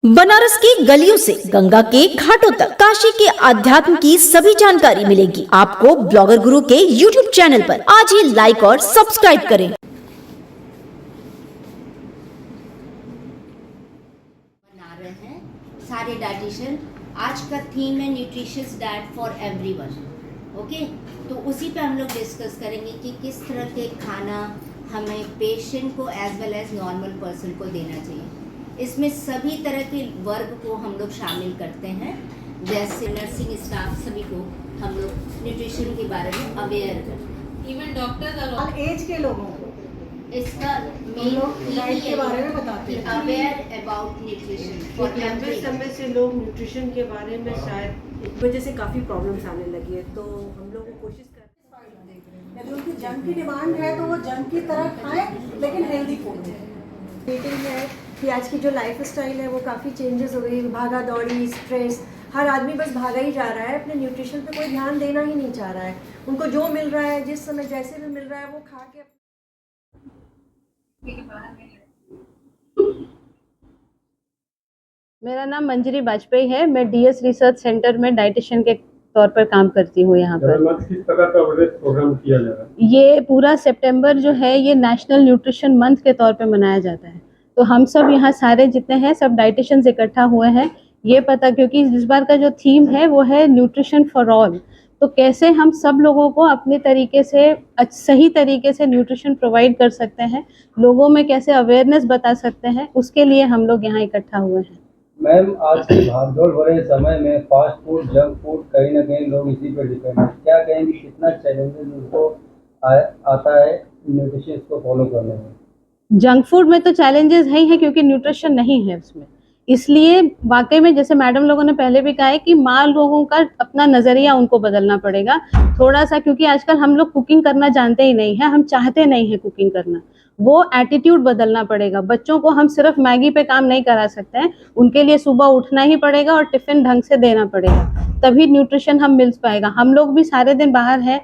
बनारस की गलियों से गंगा के घाटों तक काशी के अध्यात्म की सभी जानकारी मिलेगी आपको ब्लॉगर गुरु के YouTube चैनल पर। आज ही लाइक और सब्सक्राइब करें। बना रहे हैं सारे डाइटिशियन। आज का थीम है nutritious diet for everyone. Okay, तो उसी पे हम लोग डिस्कस करेंगे कि किस तरह के खाना हमें पेशेंट को as well as normal person को देना चाहिए। इसमें सभी तरह के वर्ग को हम लोग शामिल करते हैं, जैसे नर्सिंग स्टाफ सभी को हम लोग न्यूट्रिशन के बारे में अवेयर करते हैं। इवन डॉक्टर्स और एज के लोगों को इसका डाइट के बारे में बताते हैं, अवेयर अबाउट न्यूट्रिशन फॉर लंबे समय से लोग न्यूट्रिशन के बारे में शायद इस वजह से काफ़ी प्रॉब्लम्स आने लगी है, तो हम लोग कोशिश करते हैं यदि उनकी जंक की डिमांड है तो वो जंक की तरह खाएं, लेकिन हेल्दी फूड है। मीटिंग है कि आज की जो लाइफ स्टाइल है वो काफ़ी चेंजेस हो गई, भागा दौड़ी, स्ट्रेस, हर आदमी बस भागा ही जा रहा है, अपने न्यूट्रिशन पे कोई ध्यान देना ही नहीं चाह रहा है। उनको जो मिल रहा है, जिस समय जैसे भी मिल रहा है, वो खा के मेरा नाम मंजरी वाजपेयी है। मैं डीएस रिसर्च सेंटर में डाइटिशियन के तौर पर काम करती हूँ यहाँ पर। किस प्रकार का अवेयरनेस प्रोग्राम किया जा रहा है? ये पूरा सितंबर जो है ये नेशनल न्यूट्रिशन मंथ के तौर पे मनाया जाता है। तो हम सब यहाँ सारे जितने हैं सब डाइटिशियंस इकट्ठा हुए हैं, ये पता क्योंकि इस बार का जो थीम है वो है न्यूट्रिशन फॉर ऑल। तो कैसे हम सब लोगों को अपने तरीके से सही तरीके से न्यूट्रिशन प्रोवाइड कर सकते हैं, लोगों में कैसे अवेयरनेस बता सकते हैं, उसके लिए हम लोग यहाँ इकट्ठा हुए हैं। मैम, आज के भागदौड़ भरे समय में फास्ट फूड, जंक फूड, कहीं ना कहीं लोग इसी पर डिपेंड है। क्या कहेंगे, कितना चैलेंजेस उनको आता है न्यूट्रिशन को फॉलो करने में? जंक फूड में तो चैलेंजेस है ही है क्योंकि न्यूट्रिशन नहीं है उसमें। इसलिए वाकई में जैसे मैडम लोगों ने पहले भी कहा है कि माँ लोगों का अपना नज़रिया उनको बदलना पड़ेगा थोड़ा सा, क्योंकि आजकल हम लोग कुकिंग करना जानते ही नहीं है, हम चाहते नहीं है कुकिंग करना। वो एटीट्यूड बदलना पड़ेगा। बच्चों को हम सिर्फ मैगी पे काम नहीं करा सकते हैं, उनके लिए सुबह उठना ही पड़ेगा और टिफ़िन ढंग से देना पड़ेगा, तभी न्यूट्रिशन हम मिल पाएगा। हम लोग भी सारे दिन बाहर हैं,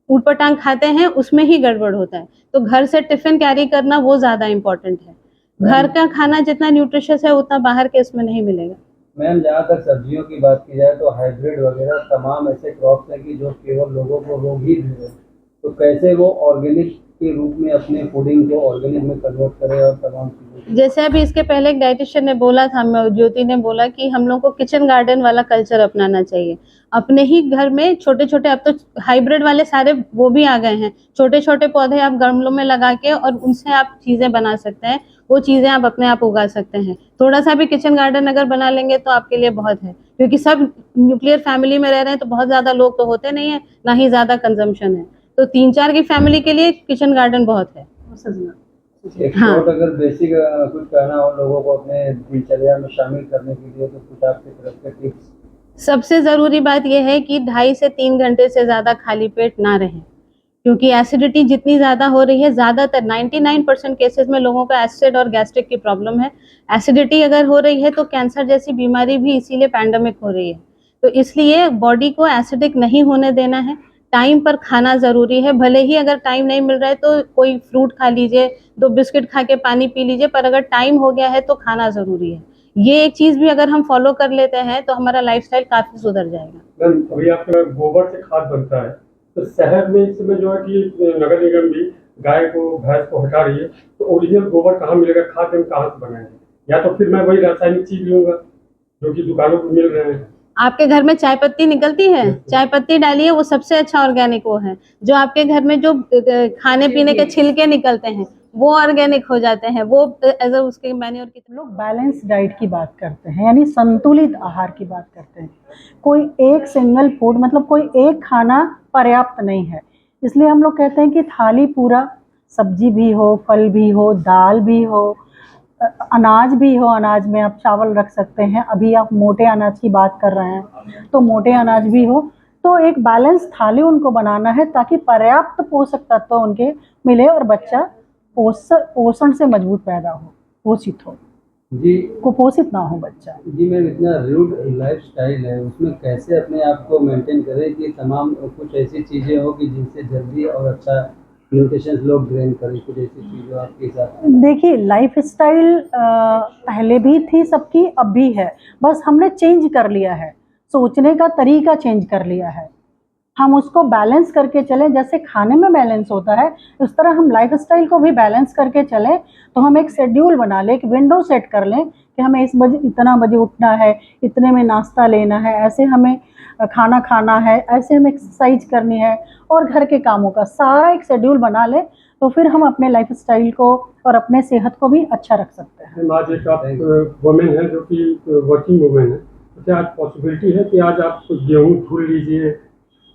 ऊटपटांग खाते हैं, उसमें ही गड़बड़ होता है। तो घर से टिफ़िन कैरी करना वो ज़्यादा इम्पोर्टेंट है। घर का खाना जितना न्यूट्रिशियस है उतना बाहर के इसमें नहीं मिलेगा। मैम, जहाँ तक सब्जियों की बात की जाए तो हाइब्रिड वगैरह तमाम ऐसे क्रॉप्स हैं कि जो केवल लोगों को रोग ही दे रहे हैं, तो कैसे वो ऑर्गेनिक के रूप में अपने फूडिंग को ऑर्गेनिक में कन्वर्ट करें और तमाम चीज़ें। जैसे अभी इसके पहले एक डाइटिशियन ने बोला था, ज्योति ने बोला कि हम लोग को किचन गार्डन वाला कल्चर अपनाना चाहिए। अपने ही घर में छोटे छोटे, अब तो हाइब्रिड वाले सारे वो भी आ गए हैं, छोटे छोटे पौधे आप गमलों में लगा के और उनसे आप चीज़ें बना सकते हैं, वो चीज़ें आप अपने आप उगा सकते हैं। थोड़ा सा भी किचन गार्डन अगर बना लेंगे तो आपके लिए बहुत है, क्योंकि सब न्यूक्लियर फैमिली में रह रहे हैं तो बहुत ज़्यादा लोग तो होते नहीं है, ना ही ज़्यादा कंजम्पशन है, तो 3-4 की फैमिली के लिए किचन गार्डन बहुत है। हाँ। अगर बेसिक कुछ कहना हो लोगों को अपने दिनचर्या में शामिल करने के लिए, तो कुछ आपकी तरफ से टिप्स? सबसे ज़रूरी बात यह है कि 2.5 से 3 घंटे से ज़्यादा खाली पेट ना रहें, क्योंकि एसिडिटी जितनी ज़्यादा हो रही है, ज़्यादातर 99% केसेस में लोगों का एसिड और गैस्ट्रिक की प्रॉब्लम है। एसिडिटी अगर हो रही है तो कैंसर जैसी बीमारी भी इसीलिए पैंडेमिक हो रही है। तो इसलिए बॉडी को एसिडिक नहीं होने देना है, टाइम पर खाना ज़रूरी है। भले ही अगर टाइम नहीं मिल रहा है तो कोई फ्रूट खा लीजिए, 2 बिस्किट खा के पानी पी लीजिए, पर अगर टाइम हो गया है तो खाना ज़रूरी है। ये एक चीज़ भी अगर हम फॉलो कर लेते हैं तो हमारा लाइफस्टाइल काफ़ी सुधर जाएगा। मैम, अभी आपके गोबर से खाद बनता है, तो शहर में इस समय जो है कि नगर निगम भी गाय को, भैंस को हटा रही है, तो ओरिजिनल गोबर कहाँ मिलेगा, खाद हम कहाँ से बनाएंगे? या तो फिर मैं वही रासायनिक चीज लूंगा जो कि दुकानों में मिल रहे हैं। आपके घर में चाय पत्ती निकलती है, चाय पत्ती डालिए, वो सबसे अच्छा ऑर्गेनिक वो है। जो आपके घर में जो खाने पीने के छिलके निकलते हैं वो ऑर्गेनिक हो जाते हैं, वो एज उसके मैन्योर की। लोग बैलेंस डाइट की बात करते हैं, यानी संतुलित आहार की बात करते हैं। कोई एक सिंगल फूड, मतलब कोई एक खाना पर्याप्त नहीं है। इसलिए हम लोग कहते हैं कि थाली पूरा, सब्जी भी हो, फल भी हो, दाल भी हो, अनाज भी हो। अनाज में आप चावल रख सकते हैं, अभी आप मोटे अनाज की बात कर रहे हैं तो मोटे अनाज भी हो। तो एक बैलेंस थाली उनको बनाना है ताकि पर्याप्त पोषक तत्व उनके मिले और बच्चा पोषण से मजबूत पैदा हो, पोषित हो जी, कुपोषित ना हो बच्चा। जी मैम, इतना रूड लाइफ स्टाइल है, उसमें कैसे अपने आप को मेंटेन करें कि तमाम कुछ ऐसी चीज़ें हो कि जिनसे जल्दी और अच्छा न्यूट्रिशन लोग ग्रेन करें, कुछ ऐसी चीज़ें आपके साथ? देखिए, लाइफ स्टाइल पहले भी थी सबकी, अब भी है, बस हमने चेंज कर लिया है, सोचने का तरीका चेंज कर लिया है। हम उसको बैलेंस करके चलें, जैसे खाने में बैलेंस होता है उस तरह हम लाइफ स्टाइल को भी बैलेंस करके चलें। तो हम एक शेड्यूल बना लें, एक विंडो सेट कर लें कि हमें इस बजे इतना बजे उठना है, इतने में नाश्ता लेना है, ऐसे हमें खाना खाना है, ऐसे हमें एक्सरसाइज करनी है, और घर के कामों का सारा एक शेड्यूल बना लें, तो फिर हम अपने लाइफ स्टाइल को और अपने सेहत को भी अच्छा रख सकते हैं। आज एक आप वुमेन है जो कि वर्किंग वुमेन है, तो क्या आज पॉसिबिलिटी है कि आज आप गेहूँ धुल लीजिए,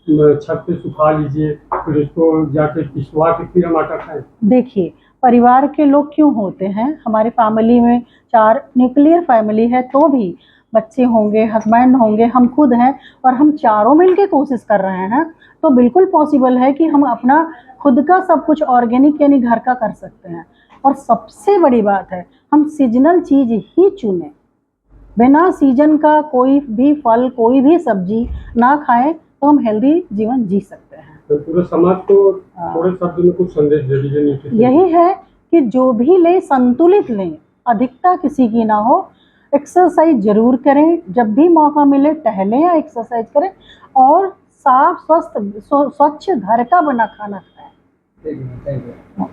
छत पे सुखा लीजिए, फिर उसको जाके पिसवा के फिर हम आटा खाएं? देखिए, परिवार के लोग क्यों होते हैं, हमारी फैमिली में 4 न्यूक्लियर फैमिली है, तो भी बच्चे होंगे, हस्बैंड होंगे, हम खुद हैं, और हम चारों मिलके कोशिश कर रहे हैं, तो बिल्कुल पॉसिबल है कि हम अपना खुद का सब कुछ ऑर्गेनिक यानी घर का कर सकते हैं। और सबसे बड़ी बात है, हम सीजनल चीज़ ही चुनें, बिना सीजन का कोई भी फल, कोई भी सब्जी ना खाएं, तो हम हेल्दी जीवन जी सकते हैं। तो पूरे समाज को थोड़े शब्द में कुछ संदेश दे दीजिए न्यूट्रिशन। यही है कि जो भी लें संतुलित लें, अधिकता किसी की ना हो। एक्सरसाइज जरूर करें, जब भी मौका मिले टहलें या एक्सरसाइज करें, और साफ स्वच्छ घर का बना खाना खाएं। Thank you.